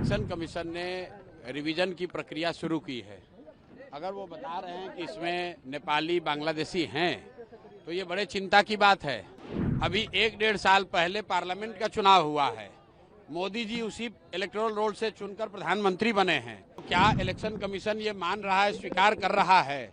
Election commission ने revision की प्रक्रिया शुरू की है। अगर वो बता रहे हैं कि इसमें नेपाली बांग्लादेशी हैं तो ये बड़े चिंता की बात है। अभी 1-1.5 साल पहले पार्लियामेंट का चुनाव हुआ है। मोदी जी उसी इलेक्टोरल रोल से चुनकर प्रधानमंत्री बने हैं। तो क्या इलेक्शन कमीशन ये मान रहा है, स्वीकार कर रहा है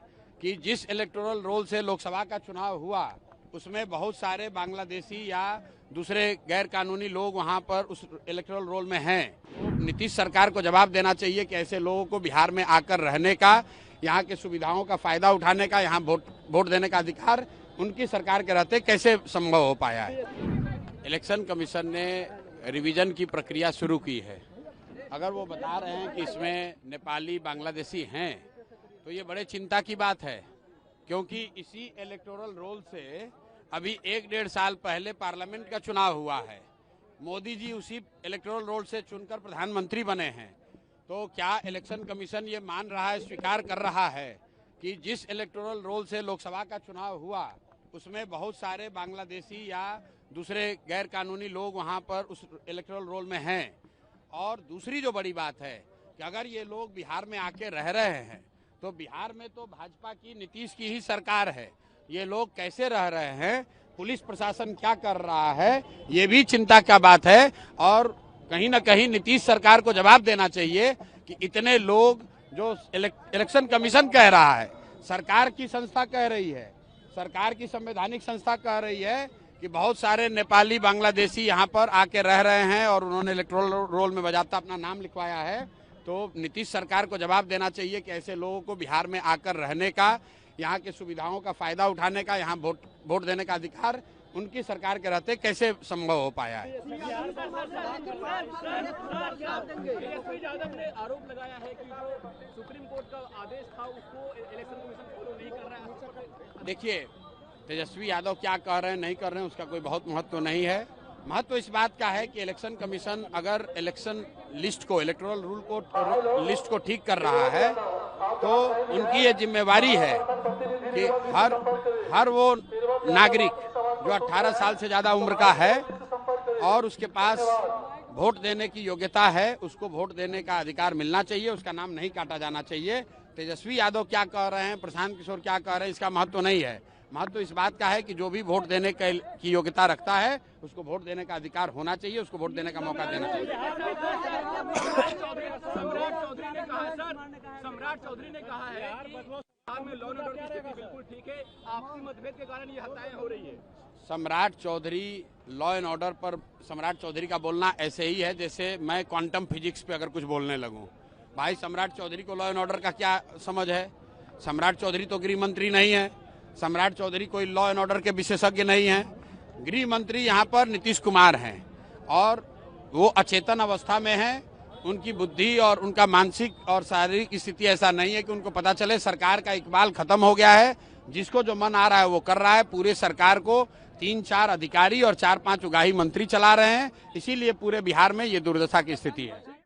कि जिस इलेक्टोरल रोल से लोकसभा का चुनाव हुआ उसमें बहुत सारे बांग्लादेशी या दूसरे गैर कानूनी लोग वहां पर उस इलेक्टोरल रोल में हैं। नीतीश सरकार को जवाब देना चाहिए कि ऐसे लोगों को बिहार में आकर रहने का, यहाँ के सुविधाओं का फायदा उठाने का, यहाँ वोट देने का अधिकार उनकी सरकार के रहते कैसे संभव हो पाया है। इलेक्शन कमीशन ने रिवीजन की प्रक्रिया शुरू की है। अगर वो बता रहे हैं कि इसमें नेपाली बांग्लादेशी हैं तो ये बड़े चिंता की बात है, क्योंकि इसी इलेक्टोरल रोल से अभी 1-1.5 साल पहले पार्लियामेंट का चुनाव हुआ है। मोदी जी उसी इलेक्टोरल रोल से चुनकर प्रधानमंत्री बने हैं। तो क्या इलेक्शन कमीशन ये मान रहा है, स्वीकार कर रहा है कि जिस इलेक्टोरल रोल से लोकसभा का चुनाव हुआ उसमें बहुत सारे बांग्लादेशी या दूसरे गैर कानूनी लोग वहां पर उस इलेक्टोरल रोल में हैं। और दूसरी जो बड़ी बात है कि अगर ये लोग बिहार में आके रह रहे हैं तो बिहार में तो भाजपा की, नीतीश की ही सरकार है। ये लोग कैसे रह रहे हैं, पुलिस प्रशासन क्या कर रहा है, ये भी चिंता का बात है। और कहीं ना कहीं नीतीश सरकार को जवाब देना चाहिए कि इतने लोग, जो इलेक्शन कमीशन कह रहा है, सरकार की संस्था कह रही है, सरकार की संवैधानिक संस्था कह रही है कि बहुत सारे नेपाली बांग्लादेशी यहाँ पर आके रह रहे हैं और उन्होंने इलेक्टोरल रोल में बजाता अपना नाम लिखवाया है। तो नीतीश सरकार को जवाब देना चाहिए कि ऐसे लोगों को बिहार में आकर रहने का, यहाँ के सुविधाओं का फायदा उठाने का, यहाँ वोट देने का अधिकार उनकी सरकार के रहते कैसे संभव हो पाया है। यादव ने आरोप लगाया है कि जो सुप्रीम कोर्ट का आदेश था उसको इलेक्शन कमीशन फॉलो नहीं कर रहा है। देखिए, तेजस्वी यादव क्या कह रहे हैं, नहीं कर रहे हैं, उसका कोई बहुत महत्व नहीं है। महत्व इस बात का है कि इलेक्शन कमीशन अगर इलेक्शन लिस्ट को, इलेक्टोरल रूल को, लिस्ट को ठीक कर रहा है तो उनकी ये जिम्मेवारी है कि हर वो नागरिक जो 18 साल से ज्यादा उम्र का है और उसके पास वोट देने की योग्यता है, उसको वोट देने का अधिकार मिलना चाहिए, उसका नाम नहीं काटा जाना चाहिए। तेजस्वी यादव क्या कह रहे हैं, प्रशांत किशोर क्या कह रहे हैं, इसका महत्व नहीं है। महत्व इस बात का है कि जो भी वोट देने की योग्यता रखता है उसको वोट देने का अधिकार होना चाहिए, उसको वोट देने का मौका देना चाहिए। सम्राट चौधरी ने कहा है कि बिहार में लॉ एंड ऑर्डर की स्थिति बिल्कुल ठीक है, आपसी मतभेद के कारण ये हत्याएं हो रही है। सम्राट चौधरी, लॉ एंड ऑर्डर पर सम्राट चौधरी का बोलना ऐसे ही है जैसे मैं क्वांटम फिजिक्स पे अगर कुछ बोलने लगूं। भाई, सम्राट चौधरी को लॉ एंड ऑर्डर का क्या समझ है? सम्राट चौधरी तो गृह मंत्री नहीं है, सम्राट चौधरी कोई लॉ एंड ऑर्डर के विशेषज्ञ नहीं है। गृह मंत्री यहाँ पर नीतीश कुमार हैं और वो अचेतन अवस्था में हैं। उनकी बुद्धि और उनका मानसिक और शारीरिक स्थिति ऐसा नहीं है कि उनको पता चले। सरकार का इकबाल खत्म हो गया है, जिसको जो मन आ रहा है वो कर रहा है। पूरे सरकार को 3-4 अधिकारी और 4-5 उगाही मंत्री चला रहे हैं, इसीलिए पूरे बिहार में ये दुर्दशा की स्थिति है।